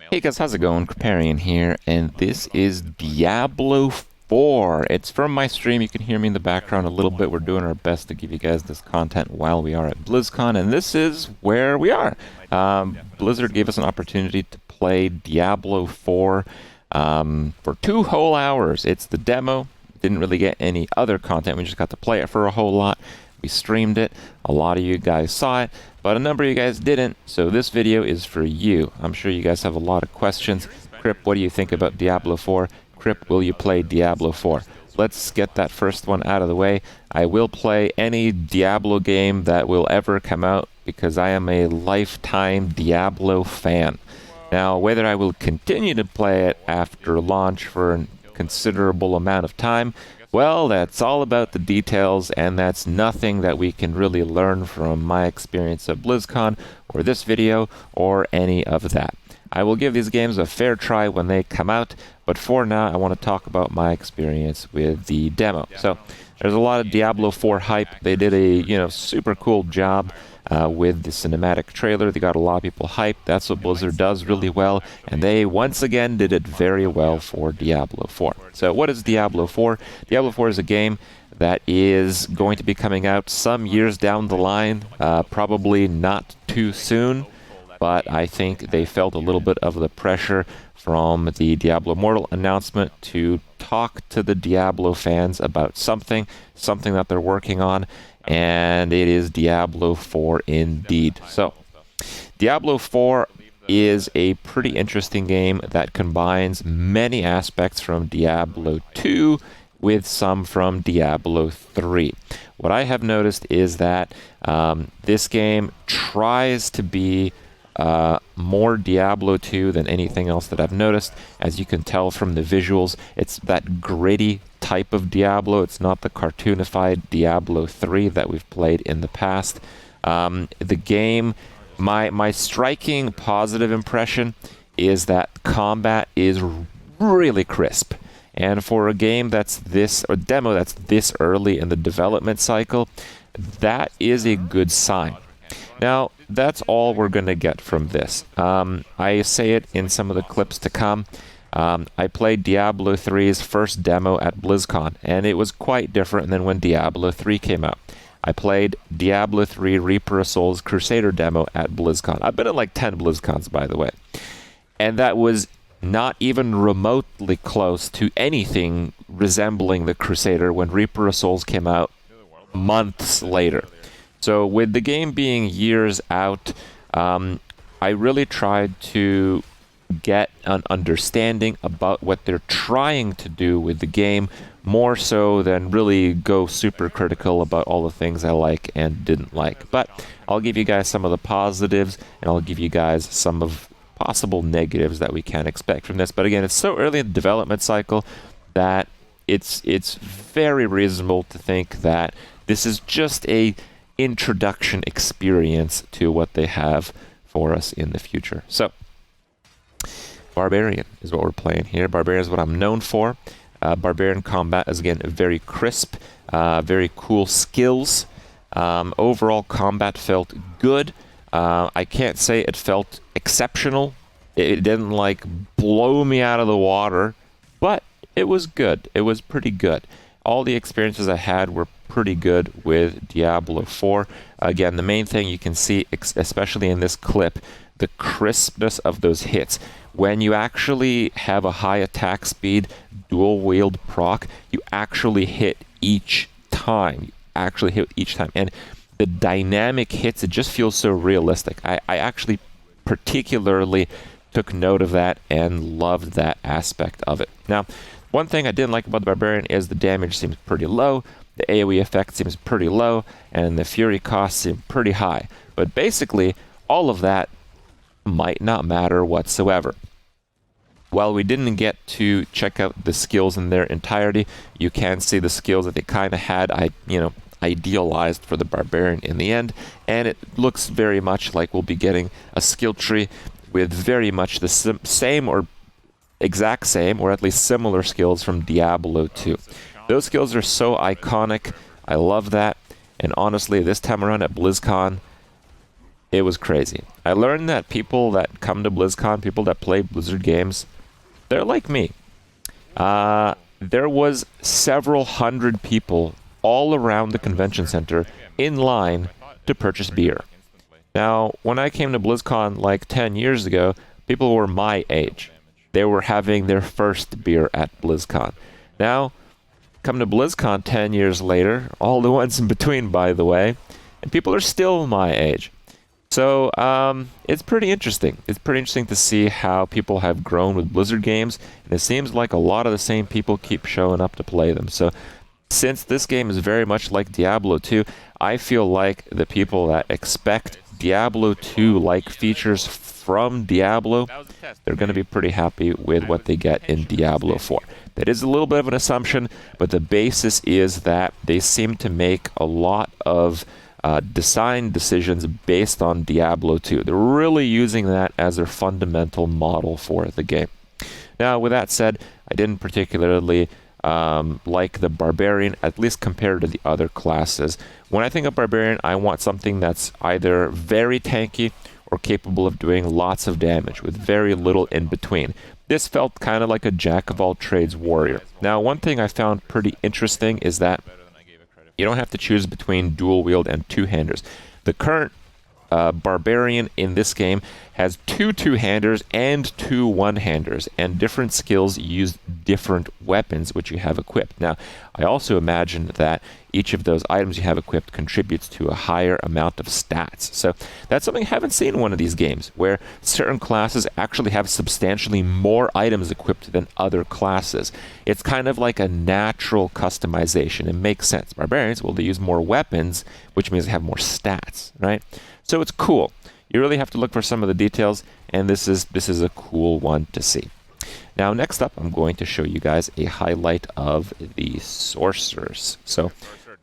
Hey guys, how's it going? Barbarian here, and this is Diablo 4. It's from my stream. You can hear me in the background a little bit. We're doing our best to give you guys this content while we are at BlizzCon, and this is where we are. Blizzard gave us an opportunity to play Diablo 4 for 2 whole hours. It's the demo. Didn't really get any other content. We just got to play it for a whole lot. We streamed it. A lot of you guys saw it, but a number of you guys didn't, so this video is for you. I'm sure you guys have a lot of questions. Kripp, what do you think about Diablo 4? Kripp, will you play Diablo 4? Let's get that first one out of the way. I will play any Diablo game that will ever come out because I am a lifetime Diablo fan. Now, whether I will continue to play it after launch for a considerable amount of time, well, that's all about the details, and that's nothing that we can really learn from my experience at BlizzCon, or this video, or any of that. I will give these games a fair try when they come out, but for now, I want to talk about my experience with the demo. So, there's a lot of Diablo 4 hype. They did a, super cool job with the cinematic trailer. They got a lot of people hyped. That's what Blizzard does really well, and they once again did it very well for Diablo 4. So what is Diablo 4? Diablo 4 is a game that is going to be coming out some years down the line, probably not too soon, but I think they felt a little bit of the pressure from the Diablo Immortal announcement to talk to the Diablo fans about something that they're working on, and it is Diablo 4 indeed. So, Diablo 4 is a pretty interesting game that combines many aspects from Diablo 2 with some from Diablo 3. What I have noticed is that this game tries to be more Diablo 2 than anything else that I've noticed. As you can tell from the visuals, it's that gritty type of Diablo. It's not the cartoonified Diablo 3 that we've played in the past. The game, my striking positive impression is that combat is really crisp. And for a game that's a demo that's this early in the development cycle, that is a good sign. Now, that's all we're going to get from this. I say it in some of the clips to come. I played Diablo 3's first demo at BlizzCon, and it was quite different than when Diablo 3 came out. I played Diablo 3 Reaper of Souls Crusader demo at BlizzCon. I've been at like 10 BlizzCons, by the way. And that was not even remotely close to anything resembling the Crusader when Reaper of Souls came out months later. So with the game being years out, I really tried to get an understanding about what they're trying to do with the game, more so than really go super critical about all the things I like and didn't like. But I'll give you guys some of the positives, and I'll give you guys some of possible negatives that we can expect from this. But again, it's so early in the development cycle that it's very reasonable to think that this is just a introduction experience to what they have for us in the future. So, Barbarian is what we're playing here. Barbarian is what I'm known for. Barbarian combat is, again, very crisp, very cool skills. Overall, combat felt good. I can't say it felt exceptional. It didn't, blow me out of the water, but it was good. It was pretty good. All the experiences I had were pretty good with Diablo 4. Again, the main thing you can see, especially in this clip, the crispness of those hits. When you actually have a high attack speed, dual wield proc, you actually hit each time. And the dynamic hits, it just feels so realistic. I actually particularly took note of that and loved that aspect of it. Now, one thing I didn't like about the Barbarian is the damage seems pretty low, the AoE effect seems pretty low, and the Fury costs seem pretty high. But basically, all of that might not matter whatsoever. While we didn't get to check out the skills in their entirety, you can see the skills that they kind of had, idealized for the Barbarian in the end, and it looks very much like we'll be getting a skill tree with very much the same or exact same, or at least similar skills from Diablo 2. Those skills are so iconic. I love that. And honestly, this time around at BlizzCon, it was crazy. I learned that people that come to BlizzCon, people that play Blizzard games, they're like me. There was several hundred people all around the convention center in line to purchase beer. Now, when I came to BlizzCon like 10 years ago, people were my age. They were having their first beer at BlizzCon. Now, come to BlizzCon 10 years later, all the ones in between, by the way, and people are still my age. So, it's pretty interesting. It's pretty interesting to see how people have grown with Blizzard games, and it seems like a lot of the same people keep showing up to play them. So, since this game is very much like Diablo 2, I feel like the people that expect Diablo 2-like features from Diablo, they're going to be pretty happy with what they get in Diablo 4. That is a little bit of an assumption, but the basis is that they seem to make a lot of design decisions based on Diablo 2. They're really using that as their fundamental model for the game. Now, with that said, I didn't particularly like the Barbarian, at least compared to the other classes. When I think of Barbarian, I want something that's either very tanky or capable of doing lots of damage with very little in between. This felt kind of like a jack-of-all-trades warrior. Now, one thing I found pretty interesting is that you don't have to choose between dual-wield and two-handers. The current Barbarian in this game has two two-handers and two one-handers, and different skills use different weapons which you have equipped. Now, I also imagine that each of those items you have equipped contributes to a higher amount of stats. So that's something I haven't seen in one of these games, where certain classes actually have substantially more items equipped than other classes. It's kind of like a natural customization. It makes sense. Barbarians, well, they use more weapons, which means they have more stats, right? So it's cool. You really have to look for some of the details, and this is a cool one to see. Now, next up, I'm going to show you guys a highlight of the Sorcerers. So,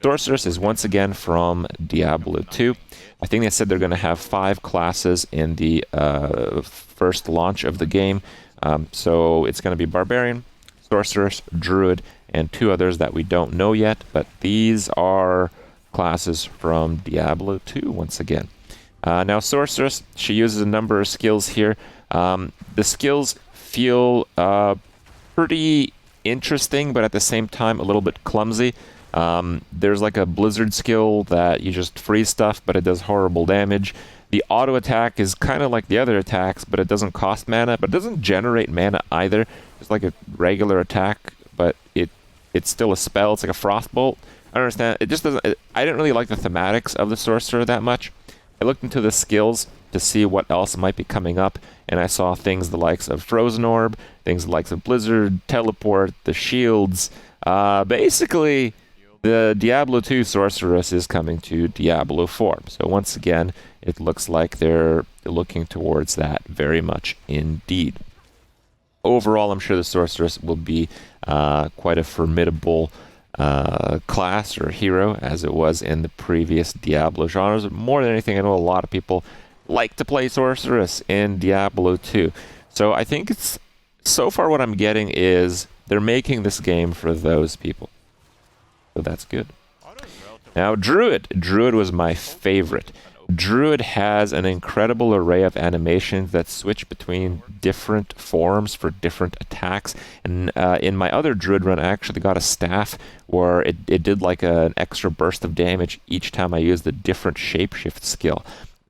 Sorcerers is once again from Diablo 2. I think they said they're going to have 5 classes in the first launch of the game. So it's going to be Barbarian, Sorceress, Druid, and 2 others that we don't know yet. But these are classes from Diablo 2 once again. Now, Sorceress, she uses a number of skills here. The skills feel pretty interesting, but at the same time a little bit clumsy. There's like a Blizzard skill that you just freeze stuff, but it does horrible damage. The auto attack is kind of like the other attacks, but it doesn't cost mana, but it doesn't generate mana either. It's like a regular attack, but it's still a spell. It's like a frostbolt. I don't understand. It just doesn't. I didn't really like the thematics of the Sorcerer that much. I looked into the skills to see what else might be coming up, and I saw things the likes of Frozen Orb, things the likes of Blizzard, Teleport, the shields. Basically, the Diablo 2 Sorceress is coming to Diablo 4. So once again, it looks like they're looking towards that very much indeed. Overall, I'm sure the Sorceress will be quite a formidable class or hero, as it was in the previous Diablo genres. More than anything, I know a lot of people like to play Sorceress in Diablo 2. So I think it's, so far what I'm getting is they're making this game for those people. So that's good. Now, Druid. Druid was my favorite. Druid has an incredible array of animations that switch between different forms for different attacks. And in my other Druid run, I actually got a staff where it did like an extra burst of damage each time I used a different shapeshift skill.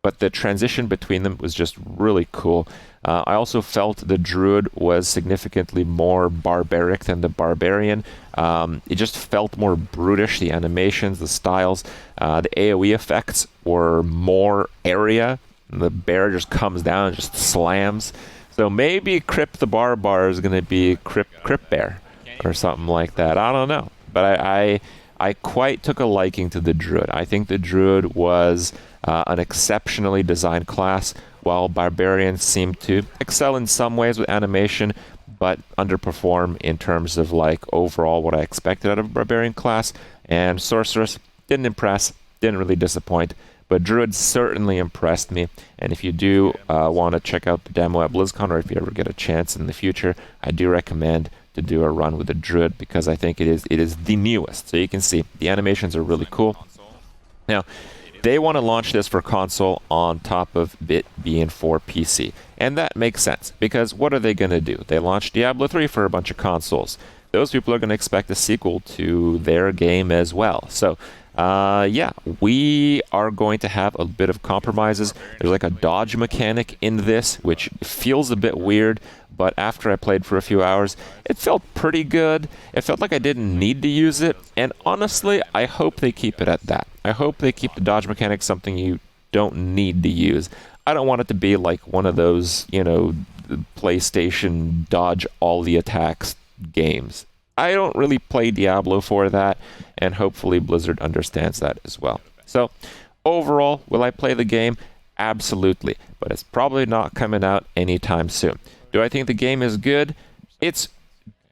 But the transition between them was just really cool. I also felt the Druid was significantly more barbaric than the Barbarian. It just felt more brutish, the animations, the styles. The AoE effects were more area. The bear just comes down and just slams. So maybe Kripp the Barbar is going to be Kripp Bear or something like that. I don't know. But I quite took a liking to the Druid. I think the Druid was an exceptionally designed class, while Barbarians seem to excel in some ways with animation, but underperform in terms of like overall what I expected out of a Barbarian class. And Sorceress didn't impress, didn't really disappoint, but Druid certainly impressed me. And if you do want to check out the demo at BlizzCon, or if you ever get a chance in the future, I do recommend to do a run with the Druid, because I think it is the newest. So you can see the animations are really cool. Now, they want to launch this for console on top of it being for PC. And that makes sense, because what are they going to do? They launched Diablo 3 for a bunch of consoles. Those people are going to expect a sequel to their game as well. So, yeah, we are going to have a bit of compromises. There's like a dodge mechanic in this, which feels a bit weird, but after I played for a few hours, it felt pretty good. It felt like I didn't need to use it, and honestly, I hope they keep it at that. I hope they keep the dodge mechanic something you don't need to use. I don't want it to be like one of those, you know, PlayStation dodge all the attacks games. I don't really play Diablo for that, and hopefully Blizzard understands that as well. So, overall, will I play the game? Absolutely, but it's probably not coming out anytime soon. Do I think the game is good? It's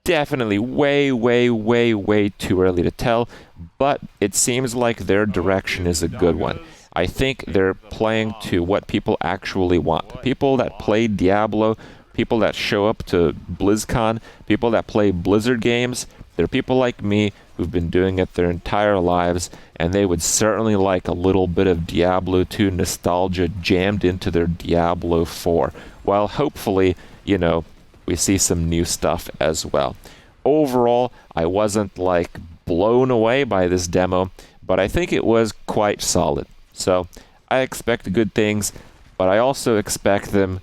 definitely way, way, way, way too early to tell, but it seems like their direction is a good one. I think they're playing to what people actually want. People that play Diablo, people that show up to BlizzCon, people that play Blizzard games, they're people like me who've been doing it their entire lives, and they would certainly like a little bit of Diablo 2 nostalgia jammed into their Diablo 4, while hopefully, you know, we see some new stuff as well. Overall, I wasn't like blown away by this demo, but I think it was quite solid. So I expect good things, but I also expect them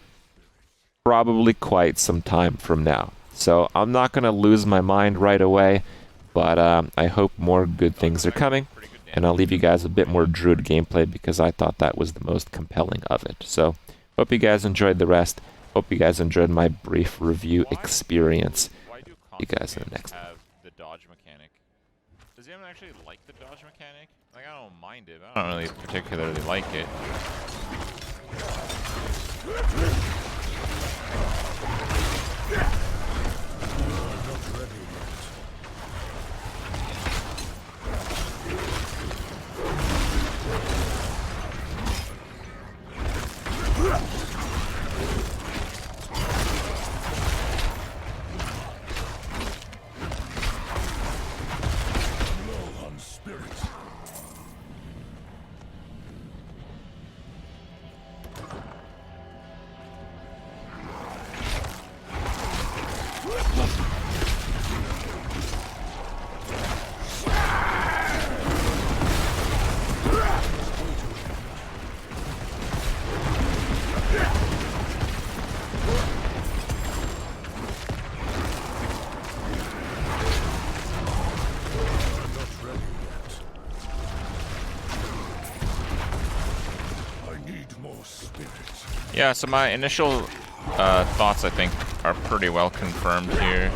probably quite some time from now. So I'm not going to lose my mind right away, but I hope more good things are coming, and I'll leave you guys a bit more Druid gameplay because I thought that was the most compelling of it. So hope you guys enjoyed the rest. Hope you guys enjoyed my brief review experience. See you guys in the next one. The dodge mechanic. Does anyone actually like the dodge mechanic? Like, I don't mind it, but I don't really particularly like it. Yeah, so my initial thoughts, I think, are pretty well confirmed here.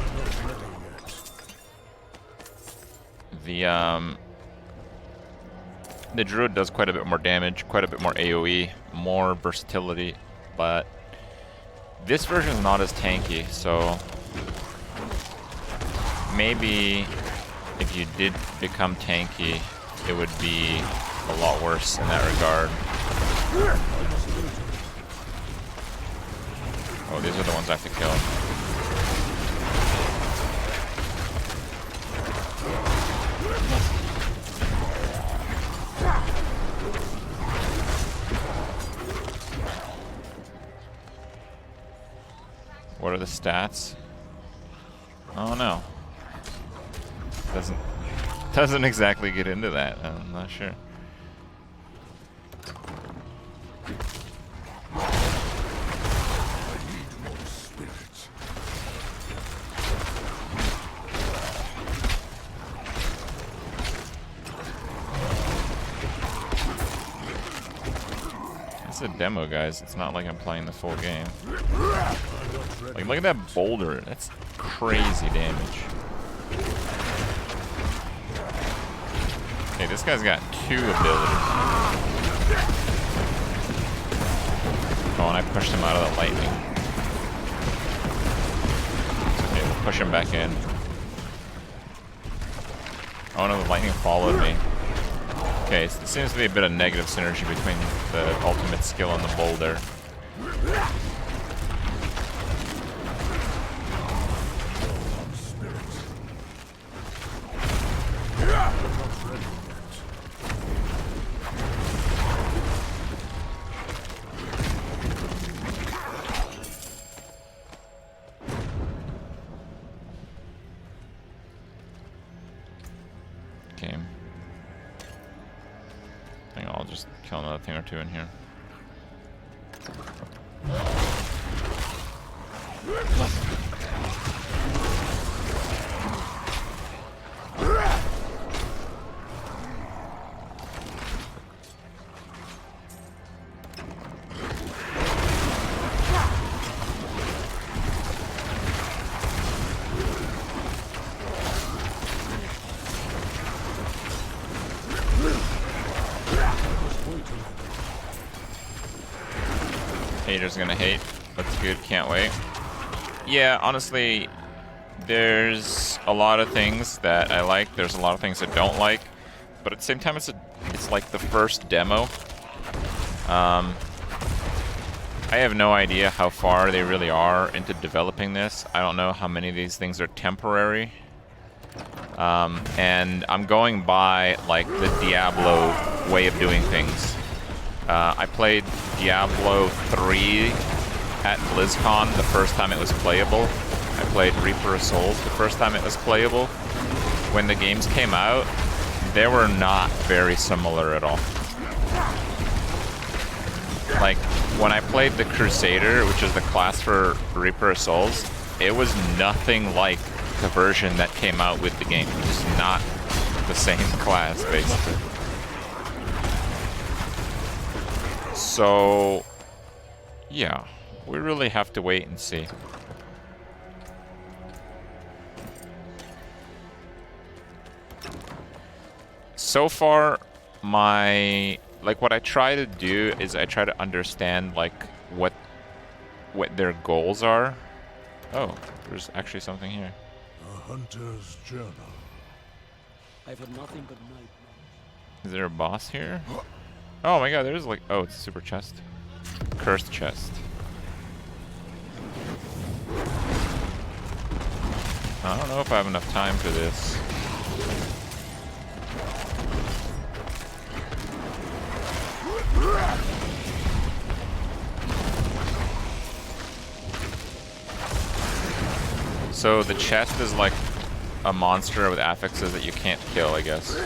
The Druid does quite a bit more damage, quite a bit more AoE, more versatility, but this version is not as tanky, so maybe if you did become tanky, it would be a lot worse in that regard. Oh, these are the ones I have to kill. What are the stats? Oh no. Doesn't exactly get into that. I'm not sure. It's a demo, guys. It's not like I'm playing the full game. Like, look at that boulder. That's crazy damage. Hey, this guy's got 2 abilities. Oh, and I pushed him out of the lightning. Okay, we'll push him back in. Oh no, the lightning followed me. Okay, so there seems to be a bit of negative synergy between the ultimate skill and the boulder. thing or two in here. Haters gonna hate. That's good, can't wait. Yeah, honestly, there's a lot of things that I like. There's a lot of things I don't like. But at the same time, it's like the first demo. I have no idea how far they really are into developing this. I don't know how many of these things are temporary. And I'm going by like the Diablo way of doing things. I played Diablo 3 at BlizzCon the first time it was playable. I played Reaper of Souls the first time it was playable. When the games came out, they were not very similar at all. Like, when I played the Crusader, which is the class for Reaper of Souls, it was nothing like the version that came out with the game. It's not the same class, basically. So, yeah, we really have to wait and see. So far, what I try to do is I try to understand, like, what their goals are. Oh, there's actually something here. A hunter's journal. I've had nothing but nightmares. Is there a boss here? Oh my god, there's like... Oh, it's a super chest. Cursed chest. I don't know if I have enough time for this. So the chest is like a monster with affixes that you can't kill, I guess.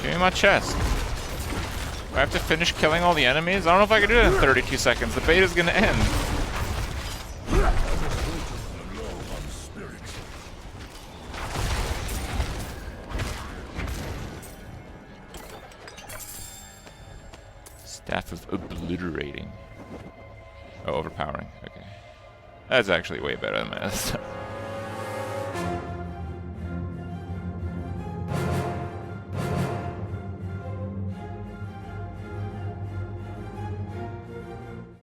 Give me my chest. Do I have to finish killing all the enemies? I don't know if I can do it in 32 seconds. The beta's gonna end. Staff of Obliterating. Oh, overpowering. Okay. That's actually way better than my other stuff.